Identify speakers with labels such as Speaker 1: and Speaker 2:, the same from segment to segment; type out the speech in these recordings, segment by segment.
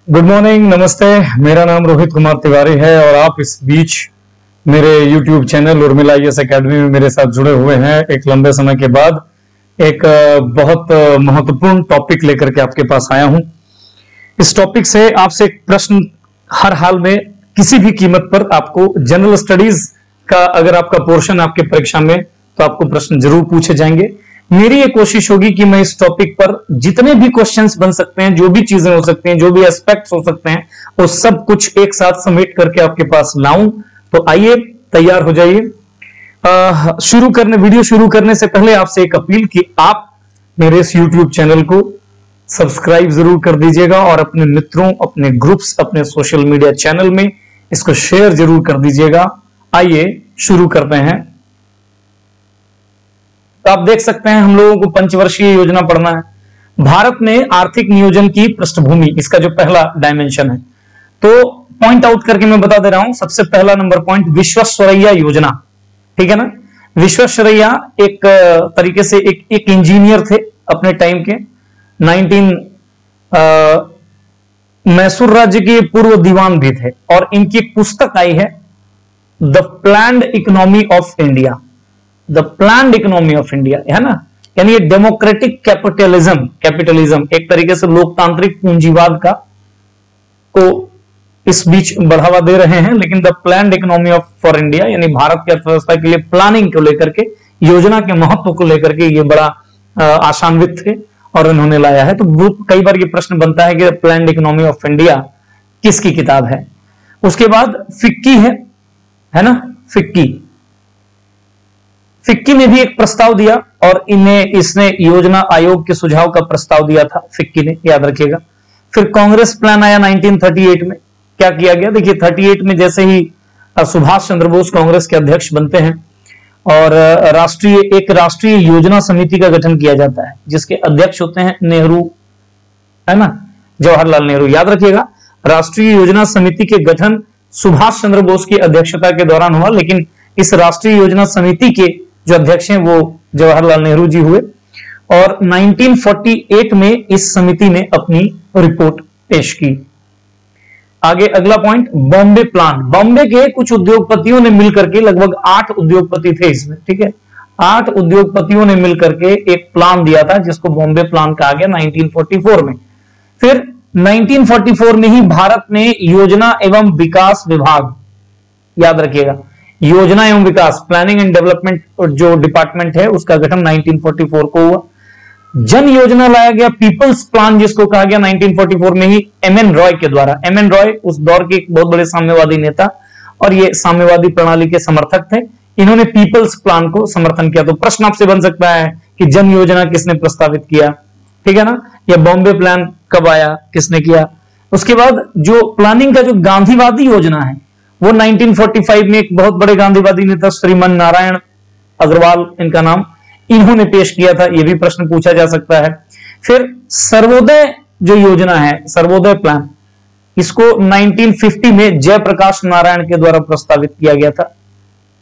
Speaker 1: Good morning, नमस्ते। मेरा नाम रोहित कुमार तिवारी है और आप इस बीच मेरे YouTube channel Urmila IAS academy में मेरे साथ जुड़े हुए हैं। एक लंबे समय के बाद एक बहुत महत्वपूर्ण टॉपिक लेकर के आपके पास आया हूं। इस टॉपिक से आपसे एक प्रश्न हर हाल में किसी भी कीमत पर आपको जनरल स्टडीज का अगर आपका पोर्शन आपके परीक्षा में तो आपको प्रश्न जरूर पूछे जाएंगे। मेरी ये कोशिश होगी कि मैं इस टॉपिक पर जितने भी क्वेश्चंस बन सकते हैं, जो भी चीजें हो सकती हैं, जो भी एस्पेक्ट्स हो सकते हैं, वो सब कुछ एक साथ समेट करके आपके पास लाऊं। तो आइए तैयार हो जाइए। वीडियो शुरू करने से पहले आपसे एक अपील कि आप मेरे इस YouTube चैनल को सब्सक्राइब जरूर कर दीजिएगा और अपने मित्रों, अपने ग्रुप्स, अपने सोशल मीडिया चैनल में इसको शेयर जरूर कर दीजिएगा। आइए शुरू करते हैं। तो आप देख सकते हैं हम लोगों को पंचवर्षीय योजना पढ़ना है। भारत में आर्थिक नियोजन की पृष्ठभूमि, इसका जो पहला डायमेंशन है, तो पॉइंट आउट करके मैं बता दे रहा हूं। सबसे पहला नंबर पॉइंट, विश्वेश्वरैया योजना। ठीक है ना। विश्वेश्वरैया एक तरीके से एक इंजीनियर थे अपने टाइम के। मैसूर राज्य के पूर्व दीवान भी थे और इनकी एक पुस्तक आई है, the planned economy of India. The planned economy of India, है ना। यानी ये डेमोक्रेटिक कैपिटलिज्म एक तरीके से लोकतांत्रिक पूंजीवाद का को इस बीच बढ़ावा दे रहे हैं। लेकिन the planned economy of for India यानी भारत की अर्थव्यवस्था के लिए प्लानिंग को लेकर के, योजना के महत्व को लेकर के ये बड़ा आशान्वित थे और उन्होंने लाया है। तो कई बार ये प्रश्न बनता है कि प्लान्ड इकोनॉमी ऑफ इंडिया किसकी किताब है। उसके बाद फिक्की है ना। फिक्की ने भी एक प्रस्ताव दिया और इसने योजना आयोग के सुझाव का प्रस्ताव दिया था फिक्की ने, याद रखिएगा। फिर कांग्रेस प्लान आया 1938 में। क्या किया गया, देखिए 38 में जैसे ही सुभाष चंद्र बोस कांग्रेस के अध्यक्ष बनते हैं और एक राष्ट्रीय योजना समिति का गठन किया जाता है जिसके अध्यक्ष होते हैं नेहरू, है ना, जवाहरलाल नेहरू। याद रखिएगा, राष्ट्रीय योजना समिति के गठन सुभाष चंद्र बोस की अध्यक्षता के दौरान हुआ, लेकिन इस राष्ट्रीय योजना समिति के जो अध्यक्ष हैं वो जवाहरलाल नेहरू जी हुए। और 1948 में इस समिति ने अपनी रिपोर्ट पेश की। आगे अगला पॉइंट, बॉम्बे प्लान। बॉम्बे के कुछ उद्योगपतियों ने मिलकर के, लगभग 8 उद्योगपति थे इसमें, ठीक है, 8 उद्योगपतियों ने मिलकर के एक प्लान दिया था जिसको बॉम्बे प्लान कहा गया 1944 में। फिर 1944 में ही भारत में योजना एवं विकास विभाग, याद रखिएगा, योजना एवं विकास, प्लानिंग एंड डेवलपमेंट जो डिपार्टमेंट है उसका गठन 1944 को हुआ। जन योजना लाया गया, पीपल्स प्लान जिसको कहा गया 1944 में ही एमएन रॉय के द्वारा। एमएन रॉय उस दौर के एक बहुत बड़े साम्यवादी नेता और ये साम्यवादी प्रणाली के समर्थक थे। इन्होंने पीपल्स प्लान को समर्थन किया। तो प्रश्न आपसे बन सकता है कि जन योजना किसने प्रस्तावित किया, ठीक है ना, या बॉम्बे प्लान कब आया, किसने किया। उसके बाद जो प्लानिंग का जो गांधीवादी योजना है वो 1945 में एक बहुत बड़े गांधीवादी नेता श्रीमान नारायण अग्रवाल इनका नाम, इन्होंने पेश किया था। यह भी प्रश्न पूछा जा सकता है। फिर सर्वोदय जो योजना है, सर्वोदय प्लान, इसको 1950 में जयप्रकाश नारायण के द्वारा प्रस्तावित किया गया था।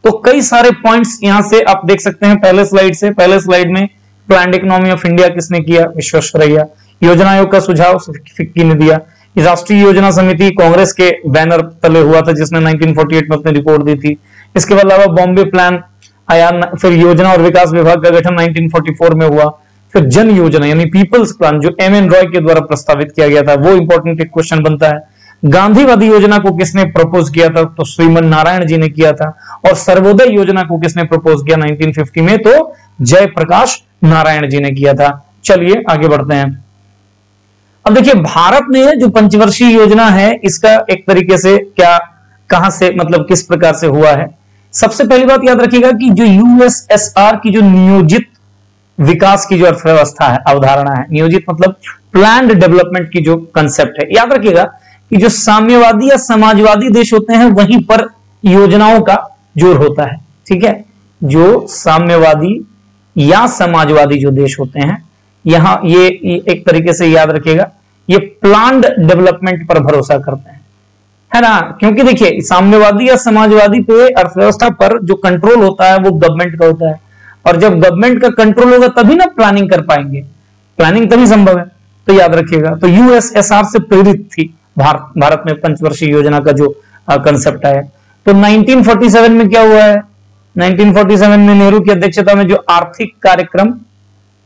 Speaker 1: तो कई सारे पॉइंट्स यहां से आप देख सकते हैं पहले स्लाइड में प्लान्ड इकोनॉमी ऑफ इंडिया किसने किया, विश्वेश्वरैया। योजना आयोग का सुझाव फिक्की ने दिया। राष्ट्रीय योजना समिति कांग्रेस के बैनर तले हुआ था जिसने 1948 में अपनी रिपोर्ट दी थी। इसके अलावा बॉम्बे प्लान आया। फिर योजना और विकास विभाग का गठन 1944 में हुआ। फिर जन योजना यानी पीपल्स प्लान जो एमएन रॉय के द्वारा प्रस्तावित किया गया था, वो इंपॉर्टेंट एक क्वेश्चन बनता है। गांधीवादी योजना को किसने प्रपोज किया था, तो श्रीमान नारायण जी ने किया था। और सर्वोदय योजना को किसने प्रपोज किया 1950 में, तो जयप्रकाश नारायण जी ने किया था। चलिए आगे बढ़ते हैं। अब देखिए भारत में जो पंचवर्षीय योजना है इसका एक तरीके से कहां से, मतलब किस प्रकार से हुआ है। सबसे पहली बात याद रखिएगा कि जो यूएसएसआर की जो नियोजित विकास की जो अर्थव्यवस्था है, अवधारणा है, नियोजित मतलब प्लान्ड डेवलपमेंट की जो कंसेप्ट है, याद रखिएगा कि जो साम्यवादी या समाजवादी देश होते हैं वहीं पर योजनाओं का जोर होता है। ठीक है, जो साम्यवादी या समाजवादी जो देश होते हैं यहां ये एक तरीके से याद रखिएगा ये प्लान्ड डेवलपमेंट पर भरोसा करते हैं, है ना। क्योंकि देखिए साम्यवादी या समाजवादी पे अर्थव्यवस्था पर जो कंट्रोल होता है वो गवर्नमेंट का होता है और जब गवर्नमेंट का कंट्रोल होगा तभी ना प्लानिंग कर पाएंगे, प्लानिंग तभी संभव है। तो याद रखिएगा, तो यूएसएसआर से प्रेरित थी भारत में पंचवर्षीय योजना का जो कंसेप्ट आया। तो 1947 में क्या हुआ है, 1947 में नेहरू की अध्यक्षता में जो आर्थिक कार्यक्रम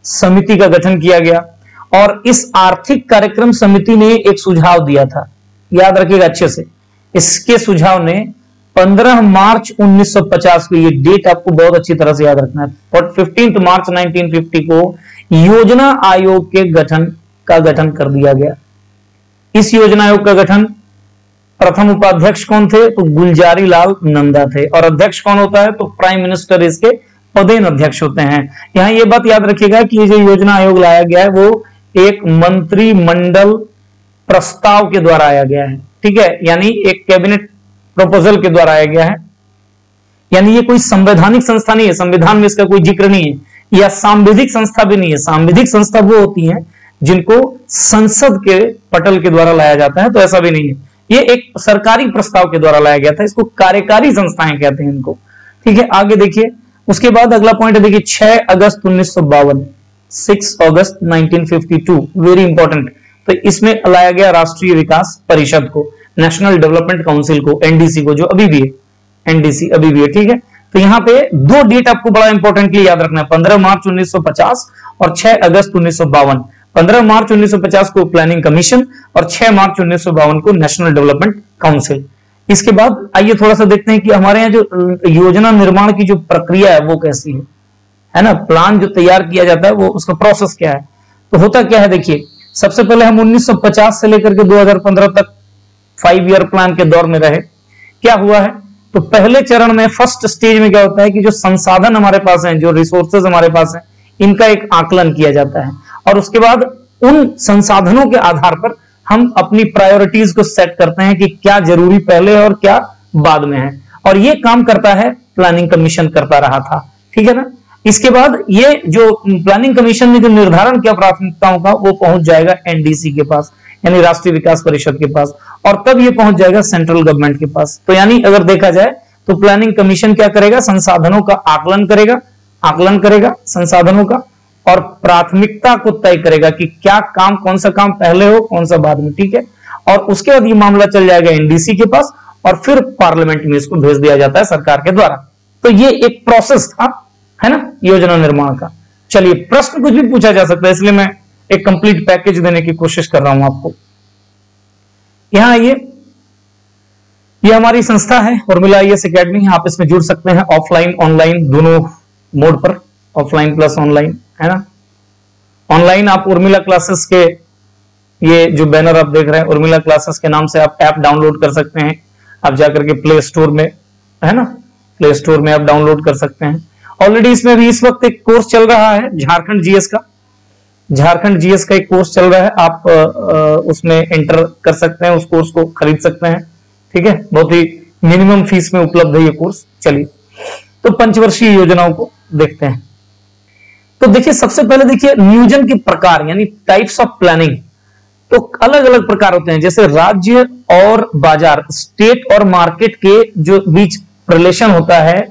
Speaker 1: समिति का गठन किया गया, और इस आर्थिक कार्यक्रम समिति ने एक सुझाव दिया था, याद रखिएगा अच्छे से। इसके सुझाव ने 15 मार्च 1950 को, ये डेट आपको बहुत अच्छी तरह से याद रखना है, 15 मार्च 1950 को योजना आयोग के गठन कर दिया गया। इस योजना आयोग का गठन, प्रथम उपाध्यक्ष कौन थे, तो गुलजारी लाल नंदा थे, और अध्यक्ष कौन होता है, तो प्राइम मिनिस्टर इसके पदेन अध्यक्ष होते हैं। यहां ये बात याद रखिएगा कि ये जो योजना आयोग लाया गया है वो एक मंत्रिमंडल प्रस्ताव के द्वारा आया गया है, ठीक है, यानी एक कैबिनेट प्रपोजल के द्वारा आया गया है, यानी ये कोई संवैधानिक संस्था नहीं है, संविधान में इसका कोई जिक्र नहीं है, या सांविधिक संस्था भी नहीं है। सांविधिक संस्था वो होती हैं जिनको संसद के पटल के द्वारा लाया जाता है, तो ऐसा भी नहीं है, ये एक सरकारी प्रस्ताव के द्वारा लाया गया था, इसको कार्यकारी संस्थाएं कहते हैं इनको, ठीक है। आगे देखिए, उसके बाद अगला पॉइंट है, देखिए 6 अगस्त 1952, 6 अगस्त 1952, वेरी इंपॉर्टेंट। तो इसमें लाया गया राष्ट्रीय विकास परिषद को, नेशनल डेवलपमेंट काउंसिल को, एनडीसी को, जो अभी भी है, एनडीसी अभी भी है, ठीक है। तो यहां पे दो डेट आपको बड़ा इंपॉर्टेंटली याद रखना है, 15 मार्च 1950 और 6 अगस्त 1952। 15 मार्च 1950 को प्लानिंग कमीशन और 6 मार्च 1952 को नेशनल डेवलपमेंट काउंसिल। इसके बाद आइए थोड़ा सा देखते हैं कि हमारे यहाँ जो योजना निर्माण की जो प्रक्रिया है वो कैसी है ना, प्लान जो तैयार किया जाता है वो उसका प्रोसेस क्या है। तो होता क्या है, देखिए सबसे पहले हम 1950 से लेकर के 2015 तक 5 ईयर प्लान के दौर में रहे। क्या हुआ है, तो पहले चरण में, फर्स्ट स्टेज में क्या होता है कि जो संसाधन हमारे पास हैं, जो रिसोर्सेज हमारे पास हैं, इनका एक आकलन किया जाता है, और उसके बाद उन संसाधनों के आधार पर हम अपनी प्रायोरिटीज को सेट करते हैं कि क्या जरूरी पहले और क्या बाद में है, और ये काम करता है प्लानिंग कमीशन करता रहा था, ठीक है ना। इसके बाद ये जो प्लानिंग कमीशन ने जो निर्धारण किया प्राथमिकताओं का, वो पहुंच जाएगा एनडीसी के पास, यानी राष्ट्रीय विकास परिषद के पास, और तब ये पहुंच जाएगा सेंट्रल गवर्नमेंट के पास। तो यानी अगर देखा जाए तो प्लानिंग कमीशन क्या करेगा, संसाधनों का आकलन करेगा संसाधनों का, और प्राथमिकता को तय करेगा कि क्या काम, कौन सा काम पहले हो, कौन सा बाद में, ठीक है। और उसके बाद ये मामला चल जाएगा एनडीसी के पास, और फिर पार्लियामेंट में इसको भेज दिया जाता है सरकार के द्वारा। तो ये एक प्रोसेस था, है ना, योजना निर्माण का। चलिए, प्रश्न कुछ भी पूछा जा सकता है, इसलिए मैं एक कंप्लीट पैकेज देने की कोशिश कर रहा हूं आपको। यहां आइए, ये हमारी संस्था है उर्मिला आईएएस एकेडमी, आप इसमें जुड़ सकते हैं ऑफलाइन ऑनलाइन दोनों मोड पर, ऑफलाइन प्लस ऑनलाइन, है ना। ऑनलाइन आप उर्मिला क्लासेस के, ये जो बैनर आप देख रहे हैं, उर्मिला क्लासेस के नाम से आप ऐप डाउनलोड कर सकते हैं, आप जाकर के प्ले स्टोर में, है ना, प्ले स्टोर में आप डाउनलोड कर सकते हैं। ऑलरेडी इसमें भी इस वक्त एक कोर्स चल रहा है झारखंड जीएस का, झारखंड जीएस का एक कोर्स चल रहा है, आप उसमें एंटर कर सकते हैं, उस कोर्स को खरीद सकते हैं, ठीक है, बहुत ही मिनिमम फीस में उपलब्ध है ये कोर्स। चलिए, तो पंचवर्षीय योजनाओं को देखते हैं। तो देखिए, सबसे पहले देखिए नियोजन के प्रकार, यानी टाइप्स ऑफ प्लानिंग। तो अलग अलग प्रकार होते हैं, जैसे राज्य और बाजार, स्टेट और मार्केट के जो बीच रिलेशन होता है,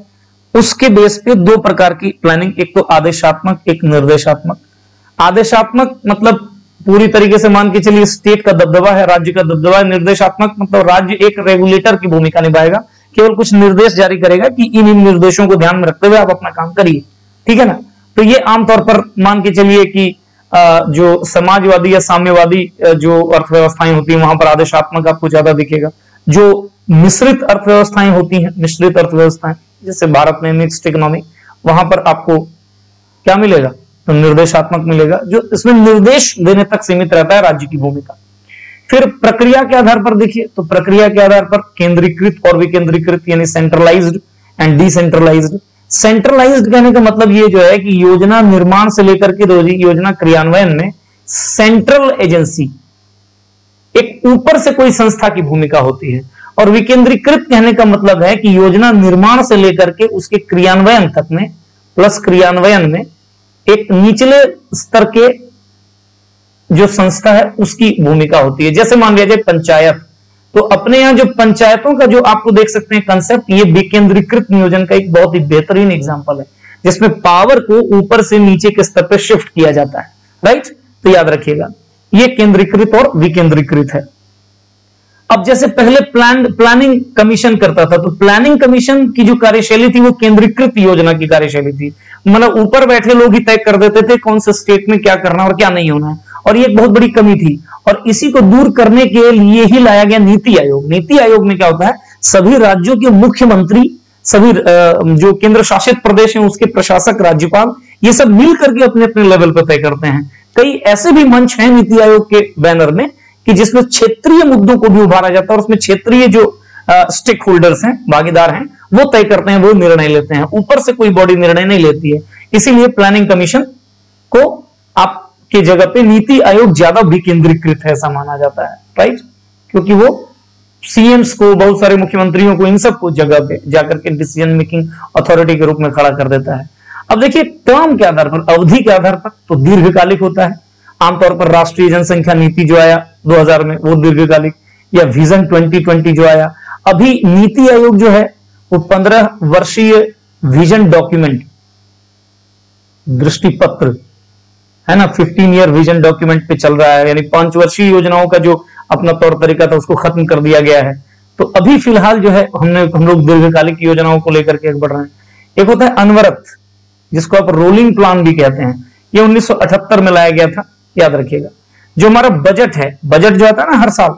Speaker 1: उसके बेस पे दो प्रकार की प्लानिंग, एक तो आदेशात्मक, एक निर्देशात्मक। आदेशात्मक मतलब पूरी तरीके से मान के चलिए स्टेट का दबदबा है, राज्य का दबदबा है। निर्देशात्मक मतलब राज्य एक रेगुलेटर की भूमिका निभाएगा, केवल कुछ निर्देश जारी करेगा कि इन निर्देशों को ध्यान में रखते हुए आप अपना काम करिए, ठीक है ना। तो ये आमतौर पर मान के चलिए कि जो समाजवादी या साम्यवादी जो अर्थव्यवस्थाएं होती हैं, वहां पर आदेशात्मक आपको ज्यादा दिखेगा। जो मिश्रित अर्थव्यवस्थाएं होती हैं, मिश्रित अर्थव्यवस्थाएं जैसे भारत में मिक्स्ड इकोनॉमी, वहां पर आपको क्या मिलेगा, तो निर्देशात्मक मिलेगा, जो इसमें निर्देश देने तक सीमित रहता है राज्य की भूमिका। फिर प्रक्रिया के आधार पर देखिए, तो प्रक्रिया के आधार पर केंद्रीकृत और विकेंद्रीकृत, यानी सेंट्रलाइज्ड एंड डिसेंट्रलाइज्ड। सेंट्रलाइज्ड कहने का मतलब ये जो है कि योजना निर्माण से लेकर के योजना क्रियान्वयन में सेंट्रल एजेंसी, एक ऊपर से कोई संस्था की भूमिका होती है। और विकेंद्रीकृत कहने का मतलब है कि योजना निर्माण से लेकर के उसके क्रियान्वयन तक में, प्लस क्रियान्वयन में एक निचले स्तर के जो संस्था है उसकी भूमिका होती है। जैसे मान लिया जाए पंचायत, तो अपने यहां जो पंचायतों का जो आपको देख सकते हैं कंसेप्ट, ये विकेंद्रीकृत नियोजन का एक बहुत ही बेहतरीन एग्जांपल है, जिसमें पावर को ऊपर से नीचे के स्तर पर शिफ्ट किया जाता है, राइट। तो याद रखिएगा, ये केंद्रीकृत और विकेंद्रीकृत है। अब जैसे पहले प्लानिंग कमीशन करता था, तो प्लानिंग कमीशन की जो कार्यशैली थी वो केंद्रीकृत योजना की कार्यशैली थी, मतलब ऊपर बैठे लोग ही तय कर देते थे कौन से स्टेट में क्या करना और क्या नहीं होना है, और ये एक बहुत बड़ी कमी थी। और इसी को दूर करने के लिए ही लाया गया नीति आयोग। नीति आयोग में क्या होता है, सभी राज्यों के मुख्यमंत्री, सभी जो केंद्र शासित प्रदेश हैं उसके प्रशासक, राज्यपाल, ये सब मिल करके अपने अपने लेवल पर तय करते हैं। कई ऐसे भी मंच हैं नीति आयोग के बैनर में कि जिसमें क्षेत्रीय मुद्दों को भी उभारा जाता है, और उसमें क्षेत्रीय जो स्टेक होल्डर्स हैं, भागीदार हैं, वो तय करते हैं, वो निर्णय लेते हैं, ऊपर से कोई बॉडी निर्णय नहीं लेती है। इसीलिए प्लानिंग कमीशन को आपकी जगह पे नीति आयोग ज्यादा विकेंद्रीकृत है ऐसा माना जाता है, राइट, क्योंकि वो सीएम्स को, बहुत सारे मुख्यमंत्रियों को, इन सबको जगह पे जाकर के डिसीजन मेकिंग अथॉरिटी के रूप में खड़ा कर देता है। अब देखिए टर्म के आधार पर, अवधि के आधार पर, तो दीर्घकालिक होता है। आमतौर पर राष्ट्रीय जनसंख्या नीति जो आया 2000 में वो दीर्घकालिक, या विजन 2020 जो आया। अभी नीति आयोग जो है वो 15 वर्षीय विजन डॉक्यूमेंट, दृष्टिपत्र है ना, 15 ईयर विजन डॉक्यूमेंट पे चल रहा है, यानी 5 वर्षीय योजनाओं का जो अपना तौर तरीका था उसको खत्म कर दिया गया है। तो अभी फिलहाल जो है हम लोग दीर्घकालिक योजनाओं को लेकर के बढ़ रहे हैं। एक होता है अनवरत, जिसको आप रोलिंग प्लान भी कहते हैं, ये 1978 में लाया गया था, याद रखिएगा। जो हमारा बजट है, बजट जो आता है ना हर साल,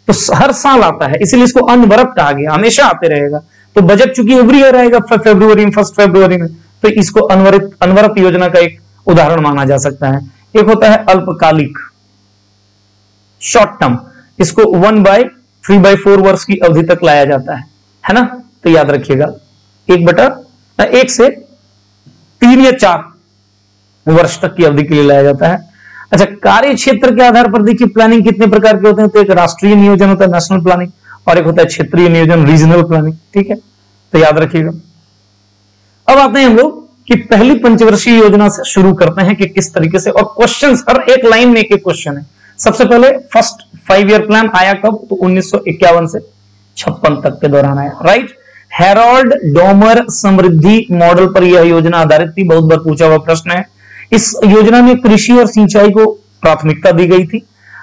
Speaker 1: तो हर साल आता है, इसलिए इसको अनवरत कहा गया, हमेशा आते रहेगा। तो बजट चूंकि एवरी ईयर आएगा फरवरी में, 1 फरवरी में, तो इसको अनवरत योजना का एक उदाहरण माना जा सकता है। एक होता है अल्पकालिक, शॉर्ट टर्म, इसको 1/3/4 वर्ष की अवधि तक लाया जाता है ना। तो याद रखिएगा 1 से 3 या 4 वर्ष तक की अवधि के लिए लाया जाता है। अच्छा, कार्य क्षेत्र के आधार पर देखिए प्लानिंग कितने प्रकार के होते हैं। तो एक राष्ट्रीय नियोजन होता है, नेशनल प्लानिंग, और एक होता है क्षेत्रीय नियोजन, रीजनल प्लानिंग, ठीक है, तो याद रखिएगा। अब आते हैं हम लोग कि पहली पंचवर्षीय योजना से शुरू करते हैं कि किस तरीके से, और क्वेश्चंस हर एक लाइन में एक एक क्वेश्चन है। सबसे पहले फर्स्ट 5 ईयर प्लान आया कब, तो 1951 से 56 तक के दौरान आया, राइट। हेरोल्ड डोमर समृद्धि मॉडल पर यह योजना आधारित थी, बहुत बार पूछा हुआ प्रश्न है। इस योजना में कृषि और सिंचाई को प्राथमिकता दी गई थी।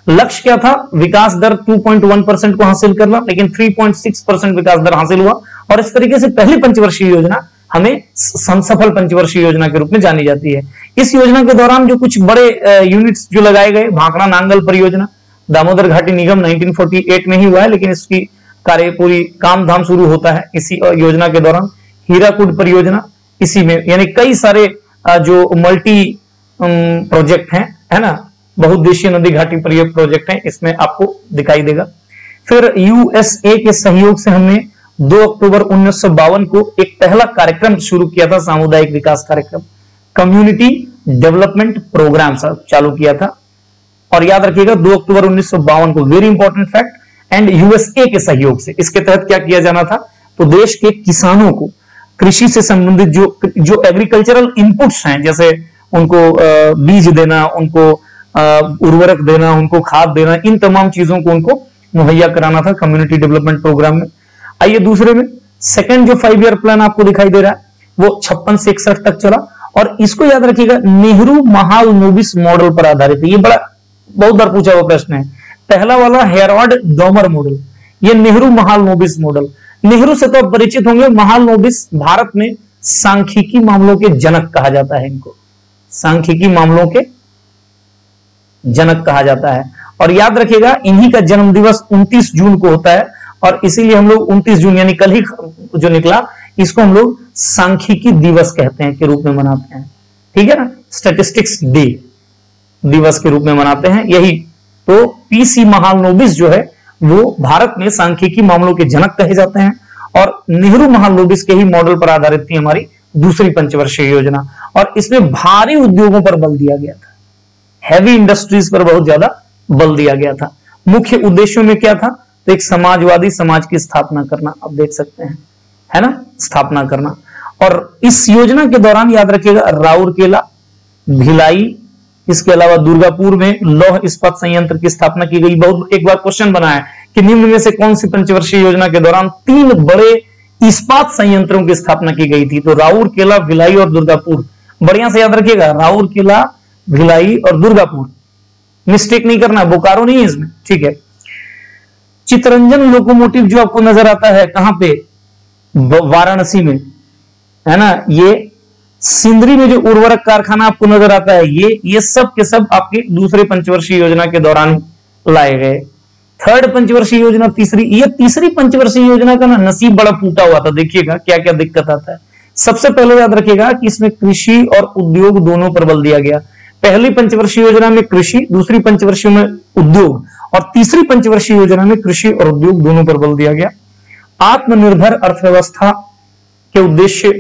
Speaker 1: लक्ष्य क्या था, विकास दर 2.1% को हासिल करना, लेकिन 3.6% विकास दर हासिल हुआ, और इस तरीके से पहली पंचवर्षीय योजना हमें सफल पंचवर्षीय योजना के रूप में जानी जाती है। इस योजना के दौरान जो कुछ बड़े यूनिट्स जो लगाए गए, भाखड़ा नांगल परियोजना, दामोदर घाटी निगम 1948 में ही हुआ है, लेकिन इसकी कार्य पूरी काम धाम शुरू होता है इसी योजना के दौरान। हीराकुड परियोजना इसी में, यानी कई सारे जो मल्टी प्रोजेक्ट हैं, है ना, बहुउद्देशीय नदी घाटी प्रोजेक्ट हैं, इसमें आपको दिखाई देगा। फिर यूएसए के सहयोग से हमने 2 अक्टूबर 1952 को एक पहला कार्यक्रम शुरू किया था, सामुदायिक विकास कार्यक्रम, कम्युनिटी डेवलपमेंट प्रोग्राम चालू किया था। और याद रखिएगा 2 अक्टूबर 1952 को, very important fact, and USA के सहयोग से। इसके तहत क्या किया जाना था, तो देश के किसानों को कृषि से संबंधित जो एग्रीकल्चरल इनपुट्स हैं, जैसे उनको बीज देना, उनको उर्वरक देना, उनको खाद देना, इन तमाम चीजों को उनको मुहैया कराना था कम्युनिटी डेवलपमेंट प्रोग्राम में। आइए दूसरे में, सेकंड जो 5 ईयर प्लान आपको दिखाई दे रहा है वो 56 से 61 तक चला, और इसको याद रखिएगा नेहरू महालनोबिस मॉडल पर आधारित है। ये बहुत बार पूछा हुआ प्रश्न है। पहला वाला हेरोल्ड डोमर मॉडल, ये नेहरू महालनोबिस मॉडल। नेहरू से तो आप परिचित होंगे, महालनोबिस भारत में सांख्यिकी मामलों के जनक कहा जाता है, इनको सांख्यिकी मामलों के जनक कहा जाता है। और याद रखिएगा इन्हीं का जन्म दिवस 29 जून को होता है, और इसीलिए हम लोग 29 जून यानी कल ही जो निकला, इसको हम लोग सांख्यिकी दिवस कहते हैं के रूप में मनाते हैं, ठीक है ना, स्टैटिस्टिक्स डे दिवस के रूप में मनाते हैं। यही तो पीसी महालनोबिस जो है वो भारत में सांख्यिकी मामलों के जनक कहे जाते हैं, और नेहरू महालनोबिस के ही मॉडल पर आधारित थी हमारी दूसरी पंचवर्षीय योजना। और इसमें भारी उद्योगों पर बल दिया गया था, हैवी इंडस्ट्रीज पर बहुत ज्यादा बल दिया गया था। मुख्य उद्देश्यों में क्या था, तो एक समाजवादी समाज की स्थापना करना, आप देख सकते हैं, है ना, स्थापना करना। और इस योजना के दौरान याद रखिएगा राउरकेला, भिलाई, इसके अलावा दुर्गापुर में लौह इस्पात संयंत्र की स्थापना की गई। बहुत एक बार क्वेश्चन बना है कि निम्न में से कौन सी पंचवर्षीय योजना के दौरान 3 बड़े इस्पात संयंत्रों की स्थापना की गई थी, तो राउरकेला, भिलाई और दुर्गापुर। बढ़िया से याद रखिएगा, राउरकेला, भिलाई और दुर्गापुर, मिस्टेक नहीं करना, बोकारो नहीं है इसमें, ठीक है। चितरंजन लोकोमोटिव जो आपको नजर आता है कहां पे, वाराणसी में, है ना। ये सिंदरी में जो उर्वरक कारखाना आपको नजर आता है, ये सब के सब आपके दूसरे पंचवर्षीय योजना के दौरान लाए गए। थर्ड पंचवर्षीय योजना, तीसरी पंचवर्षीय योजना का ना नसीब बड़ा फूटा हुआ था। देखिएगा क्या क्या दिक्कत आता है। सबसे पहले याद रखिएगा कि इसमें कृषि और उद्योग दोनों पर बल दिया गया। पहली पंचवर्षीय योजना में कृषि, दूसरी पंचवर्षीय में उद्योग, और तीसरी पंचवर्षीय योजना में कृषि और उद्योग दोनों पर बल दिया गया। आत्मनिर्भर अर्थव्यवस्था के उद्देश्य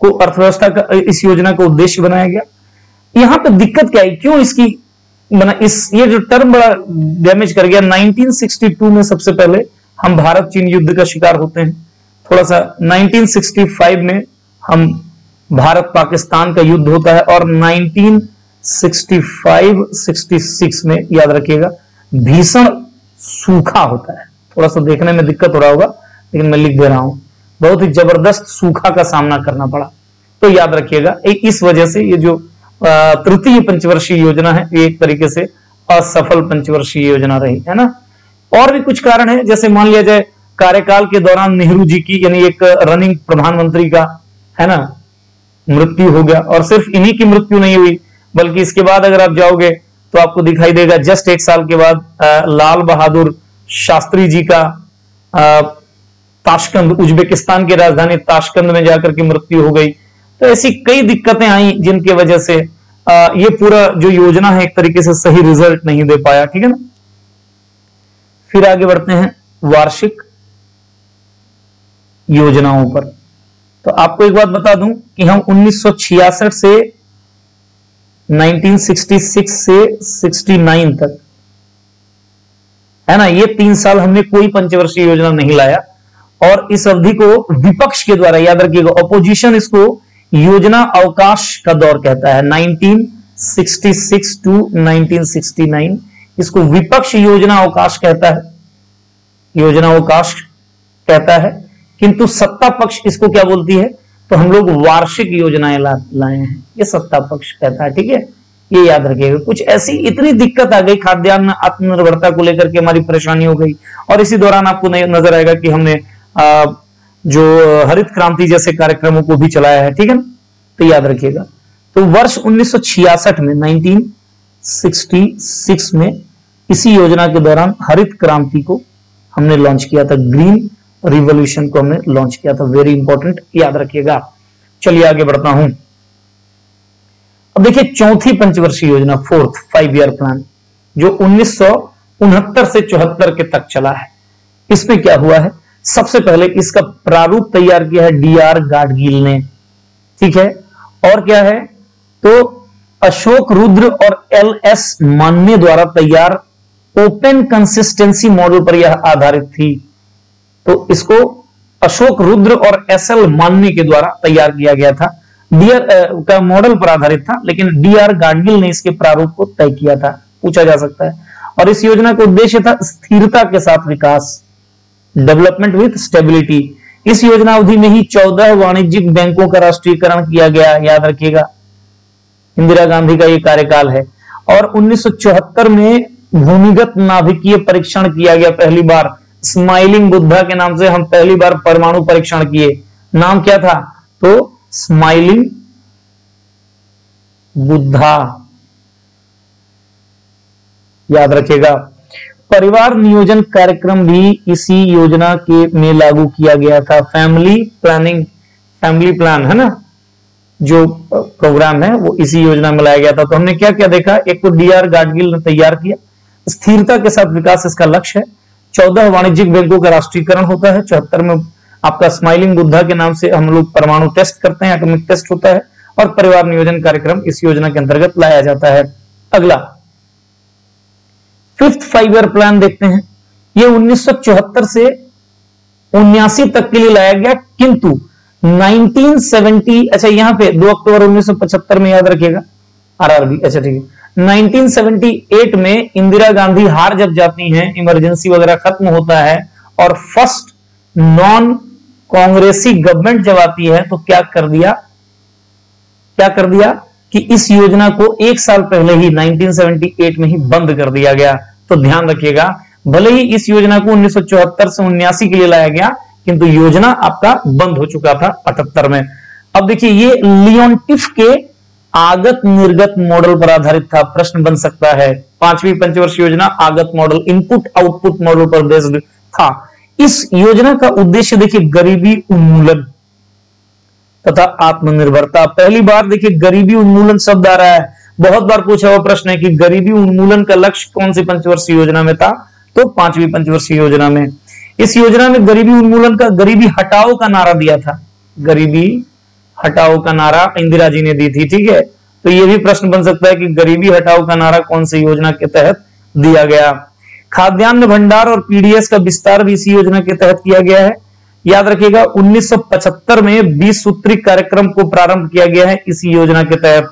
Speaker 1: को, अर्थव्यवस्था का इस योजना का उद्देश्य बनाया गया। यहां पर दिक्कत क्या है, क्यों इसकी बना, ये जो टर्म बड़ा डैमेज कर गया। 1962 में सबसे पहले हम भारत चीन युद्ध का शिकार होते हैं। थोड़ा सा 1965 में हम भारत पाकिस्तान का युद्ध होता है, और 1965-66 में याद रखिएगा भीषण सूखा होता है। थोड़ा सा देखने में दिक्कत हो रहा होगा, लेकिन मैं लिख दे रहा हूं, बहुत ही जबरदस्त सूखा का सामना करना पड़ा। तो याद रखिएगा इस वजह से ये जो तृतीय पंचवर्षीय योजना है, ये एक तरीके से असफल पंचवर्षीय योजना रही, है ना। और भी कुछ कारण है, जैसे मान लिया जाए कार्यकाल के दौरान नेहरू जी की, यानी एक रनिंग प्रधानमंत्री का, है ना, मृत्यु हो गया। और सिर्फ इन्हीं की मृत्यु नहीं हुई, बल्कि इसके बाद अगर आप जाओगे तो आपको दिखाई देगा जस्ट एक साल के बाद लाल बहादुर शास्त्री जी का ताशकंद, उज्बेकिस्तान की राजधानी ताशकंद में जाकर के मृत्यु हो गई। तो ऐसी कई दिक्कतें आई जिनकी वजह से ये पूरा जो योजना है एक तरीके से सही रिजल्ट नहीं दे पाया, ठीक है ना। फिर आगे बढ़ते हैं वार्षिक योजनाओं पर। तो आपको एक बात बता दूं कि हम 1966 से 1966 से 69 तक, है ना, ये 3 साल हमने कोई पंचवर्षीय योजना नहीं लाया। और इस अवधि को विपक्ष के द्वारा, याद रखिएगा, ऑपोजिशन इसको योजना अवकाश का दौर कहता है। 1966 टू 1969 इसको विपक्ष योजना अवकाश कहता है, योजना अवकाश कहता है। किंतु सत्ता पक्ष इसको क्या बोलती है, तो हम लोग वार्षिक योजनाएं लाए हैं, ये सत्ता पक्ष कहता है, ठीक है। ये याद रखिएगा। कुछ ऐसी इतनी दिक्कत आ गई, खाद्यान्न आत्मनिर्भरता को लेकर के हमारी परेशानी हो गई। और इसी दौरान आपको नजर आएगा कि हमने जो हरित क्रांति जैसे कार्यक्रमों को भी चलाया है, ठीक है ना। तो याद रखिएगा। तो वर्ष 1966 में, 1966 में इसी योजना के दौरान हरित क्रांति को हमने लॉन्च किया था, ग्रीन रिवॉल्यूशन को हमने लॉन्च किया था। वेरी इंपॉर्टेंट, याद रखिएगा। चलिए आगे बढ़ता हूं। अब देखिए चौथी पंचवर्षीय योजना, फोर्थ 5 ईयर प्लान, जो 1969 से 74 के तक चला है। इसमें क्या हुआ है, सबसे पहले इसका प्रारूप तैयार किया है डीआर गाडगिल ने, ठीक है। और क्या है, तो अशोक रुद्र और एलएस मान्य द्वारा तैयार ओपन कंसिस्टेंसी मॉडल पर यह आधारित थी। तो इसको अशोक रुद्र और एसएल मान्य के द्वारा तैयार किया गया था, डीआर का मॉडल पर आधारित था, लेकिन डीआर गाडगिल ने इसके प्रारूप को तय किया था, पूछा जा सकता है। और इस योजना का उद्देश्य था स्थिरता के साथ विकास, डेवलपमेंट विथ स्टेबिलिटी। इस योजना अवधि में ही 14 वाणिज्यिक बैंकों का राष्ट्रीयकरण किया गया, याद रखिएगा। इंदिरा गांधी का यह कार्यकाल है। और 1974 में भूमिगत नाभिकीय परीक्षण किया गया पहली बार, स्माइलिंग बुद्धा के नाम से हम पहली बार परमाणु परीक्षण किए। नाम क्या था, तो स्माइलिंग बुद्धा, याद रखिएगा। परिवार नियोजन कार्यक्रम भी इसी योजना के में लागू किया गया था। फैमिली प्लानिंग, फैमिली प्लान, है ना, जो प्रोग्राम है वो इसी योजना में लाया गया था। तो हमने क्या क्या देखा, एक तो डीआर गाडगिल ने तैयार किया, स्थिरता के साथ विकास इसका लक्ष्य है। 14 वाणिज्यिक बैंकों का राष्ट्रीयकरण होता है। 74 में आपका स्माइलिंग बुद्धा के नाम से हम लोग परमाणु टेस्ट करते हैं, एटॉमिक टेस्ट होता है। और परिवार नियोजन कार्यक्रम इस योजना के अंतर्गत लाया जाता है। अगला फिफ्थ 5 ईयर प्लान देखते हैं। यह 1974 से 79 तक के लिए लाया गया, किंतु 1970, अच्छा यहां पे 2 अक्टूबर 1975 में, याद रखिएगा, आरआरबी, अच्छा ठीक है। 1978 में इंदिरा गांधी हार जब जाती हैं, इमरजेंसी वगैरह खत्म होता है, और फर्स्ट नॉन कांग्रेसी गवर्नमेंट जब आती है, तो क्या कर दिया कि इस योजना को 1 साल पहले ही 1978 में ही बंद कर दिया गया। तो ध्यान रखिएगा, भले ही इस योजना को 1974 से 79 के लिए लाया गया, किंतु योजना आपका बंद हो चुका था 78 में। अब देखिए ये लियोनटिफ के आगत निर्गत मॉडल पर आधारित था। प्रश्न बन सकता है, 5वीं पंचवर्षीय योजना आगत मॉडल, इनपुट आउटपुट मॉडल पर बेस्ड था। इस योजना का उद्देश्य देखिए गरीबी उन्मूलन तथा आत्मनिर्भरता। पहली बार देखिए गरीबी उन्मूलन शब्द आ रहा है। बहुत बार पूछा हुआ प्रश्न है कि गरीबी उन्मूलन का लक्ष्य कौन सी पंचवर्षीय योजना में था, तो 5वीं पंचवर्षीय योजना में। इस योजना में गरीबी उन्मूलन का गरीबी हटाओ का नारा दिया था। गरीबी हटाओ का नारा इंदिरा जी ने दी थी, ठीक है। तो यह भी प्रश्न बन सकता है कि गरीबी हटाओ का नारा कौन सी योजना के तहत दिया गया। खाद्यान्न भंडार और पीडीएस का विस्तार भी इसी योजना के तहत किया गया है। याद रखिएगा 1975 में 20 सूत्री कार्यक्रम को प्रारंभ किया गया है इसी योजना के तहत,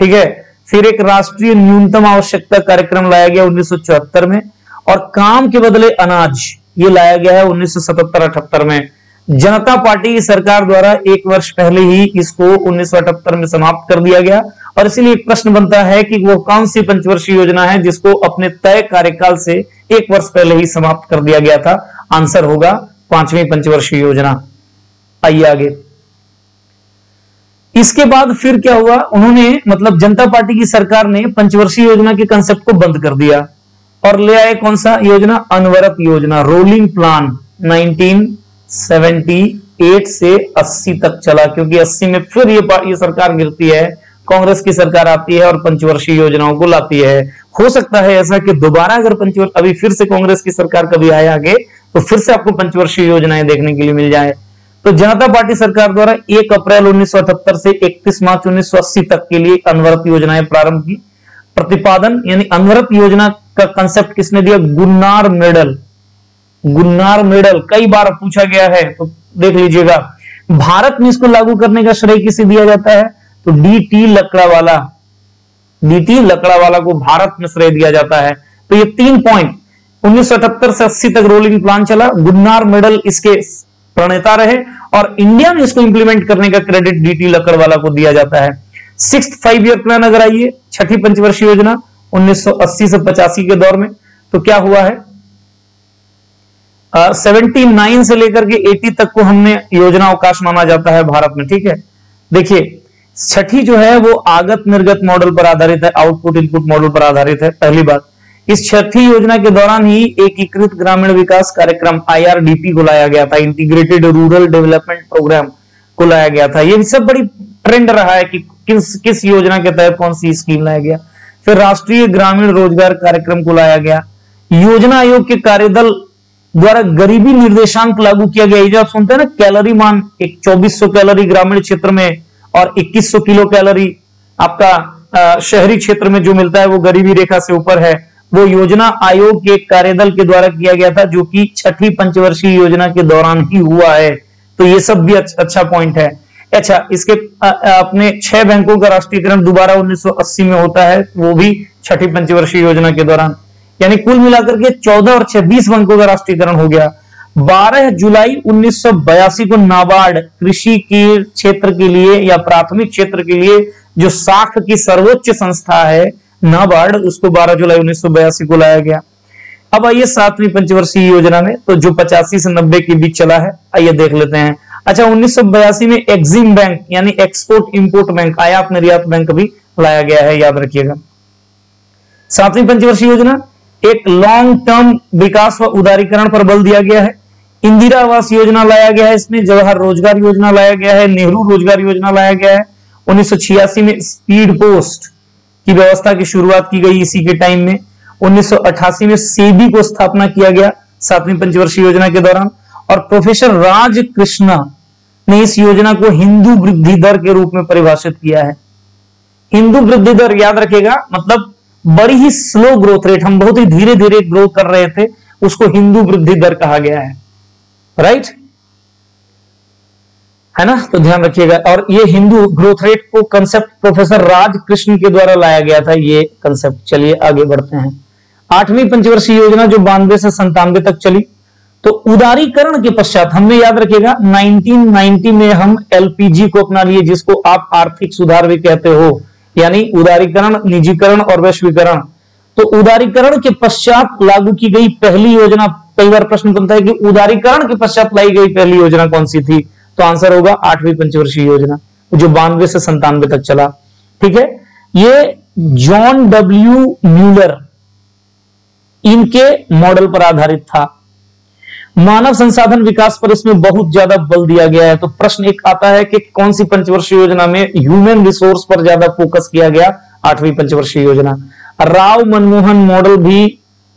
Speaker 1: ठीक है। फिर एक राष्ट्रीय न्यूनतम आवश्यकता कार्यक्रम लाया गया 1974 में, और काम के बदले अनाज ये लाया गया है 1977-78 में। जनता पार्टी की सरकार द्वारा 1 वर्ष पहले ही इसको 1978 में समाप्त कर दिया गया, और इसीलिए एक प्रश्न बनता है कि वो कौन सी पंचवर्षीय योजना है जिसको अपने तय कार्यकाल से 1 वर्ष पहले ही समाप्त कर दिया गया था। आंसर होगा 5वीं पंचवर्षीय योजना। आइए आगे। इसके बाद फिर क्या हुआ, उन्होंने मतलब जनता पार्टी की सरकार ने पंचवर्षीय योजना के कंसेप्ट को बंद कर दिया और ले आए कौन सा योजना, अनवरत योजना, रोलिंग प्लान। 1978 से 80 तक चला, क्योंकि 80 में फिर ये सरकार गिरती है, कांग्रेस की सरकार आती है और पंचवर्षीय योजनाओं को लाती है। हो सकता है ऐसा कि दोबारा अगर अभी फिर से कांग्रेस की सरकार कभी आए आगे, तो फिर से आपको पंचवर्षीय योजनाएं देखने के लिए मिल जाए। तो जनता पार्टी सरकार द्वारा 1 अप्रैल 1978 से 31 मार्च 1980 तक के लिए अनवरत योजनाएं प्रारंभ की। प्रतिपादन यानी अनवरत योजना का कंसेप्ट किसने दिया, गुन्नार मेडल। गुन्नार मेडल कई बार पूछा गया है, तो देख लीजिएगा। भारत में इसको लागू करने का श्रेय किसे दिया जाता है, तो डीटी लकड़ावाला। डीटी लकड़ावाला को भारत में श्रेय दिया जाता है। तो ये 3 पॉइंट 1978 से 80 तक रोलिंग प्लान चला, गुन्नार मेडल इसके प्रणेता रहे, और इंडिया में इसको इंप्लीमेंट करने का क्रेडिट डीटी लकड़वाला को दिया जाता है। 6th 5 ईयर प्लान अगर आइए, 6ठी पंचवर्षीय योजना 1980 से 85 के दौर में, तो क्या हुआ है, 79 से लेकर के 80 तक को हमने योजना अवकाश माना जाता है भारत में, ठीक है। देखिए 6ठी जो है वो आगत निर्गत मॉडल पर आधारित है, आउटपुट इनपुट मॉडल पर आधारित है। पहली बात, इस 6ठी योजना के दौरान ही एकीकृत ग्रामीण विकास कार्यक्रम IRDP को लाया गया था, इंटीग्रेटेड रूरल डेवलपमेंट प्रोग्राम को लाया गया था। ये सब बड़ी ट्रेंड रहा है कि किस योजना के तहत कौन सी स्कीम लाया गया। फिर राष्ट्रीय ग्रामीण रोजगार कार्यक्रम को लाया गया। योजना आयोग के कार्यदल द्वारा गरीबी निर्देशांक लागू किया गया। जो आप सुनते हैं ना कैलोरी मान, एक 2400 कैलोरी ग्रामीण क्षेत्र में और 2100 किलो कैलोरी आपका शहरी क्षेत्र में जो मिलता है वो गरीबी रेखा से ऊपर है। वो योजना आयोग के कार्यदल के द्वारा किया गया था, जो कि 6ठी पंचवर्षीय योजना के दौरान ही हुआ है। तो ये सब भी अच्छा पॉइंट है। अच्छा, इसके अपने 6 बैंकों का राष्ट्रीयकरण दोबारा 1980 में होता है, वो भी 6ठी पंचवर्षीय योजना के दौरान। यानी कुल मिलाकर के 14 और 20 बैंकों का राष्ट्रीयकरण हो गया। 12 जुलाई 1982 को नाबार्ड कृषि के क्षेत्र के लिए या प्राथमिक क्षेत्र के लिए जो साख की सर्वोच्च संस्था है नाबार्ड, उसको 12 जुलाई 1982 को लाया गया। अब आइए 7वीं पंचवर्षीय योजना में, तो जो 85 से 90 के बीच चला है, आइए देख लेते हैं। अच्छा, 1982 में एक्सिम बैंक यानी एक्सपोर्ट इंपोर्ट बैंक, आयात निर्यात बैंक भी लाया गया है, याद रखिएगा। 7वीं पंचवर्षीय योजना एक लॉन्ग टर्म विकास व उदारीकरण पर बल दिया गया है। इंदिरा आवास योजना लाया गया है, इसमें जवाहर रोजगार योजना लाया गया है, नेहरू रोजगार योजना लाया गया है। 1986 में स्पीड पोस्ट की व्यवस्था की शुरुआत की गई इसी के टाइम में। 1988 में सेबी को स्थापना किया गया 7वीं पंचवर्षीय योजना के दौरान, और प्रोफेसर राज कृष्णा ने इस योजना को हिंदू वृद्धि दर के रूप में परिभाषित किया है। हिंदू वृद्धि दर याद रखेगा, मतलब बड़ी ही स्लो ग्रोथ रेट, हम बहुत ही धीरे धीरे ग्रो कर रहे थे, उसको हिंदू वृद्धि दर कहा गया है, राइट, है ना। तो ध्यान रखिएगा। और ये हिंदू ग्रोथ रेट को कंसेप्ट प्रोफेसर राज कृष्ण के द्वारा लाया गया था, ये कंसेप्ट। चलिए आगे बढ़ते हैं। 8वीं पंचवर्षीय योजना जो 92 से 97 तक चली, तो उदारीकरण के पश्चात हमने याद रखिएगा 1990 में हम LPG को अपना लिए, जिसको आप आर्थिक सुधार भी कहते हो, यानी उदारीकरण, निजीकरण और वैश्वीकरण। तो उदारीकरण के पश्चात लागू की गई पहली योजना, कई बार प्रश्न बनता है कि उदारीकरण के पश्चात लाई गई पहली योजना कौन सी थी, तो आंसर होगा 8वीं पंचवर्षीय योजना, जो 92 से 97 तक चला। ठीक है, ये जॉन डब्ल्यू म्यूलर इनके मॉडल पर आधारित था। मानव संसाधन विकास पर इसमें बहुत ज्यादा बल दिया गया है। तो प्रश्न एक आता है कि कौन सी पंचवर्षीय योजना में ह्यूमन रिसोर्स पर ज्यादा फोकस किया गया, 8वीं पंचवर्षीय योजना। राव मनमोहन मॉडल भी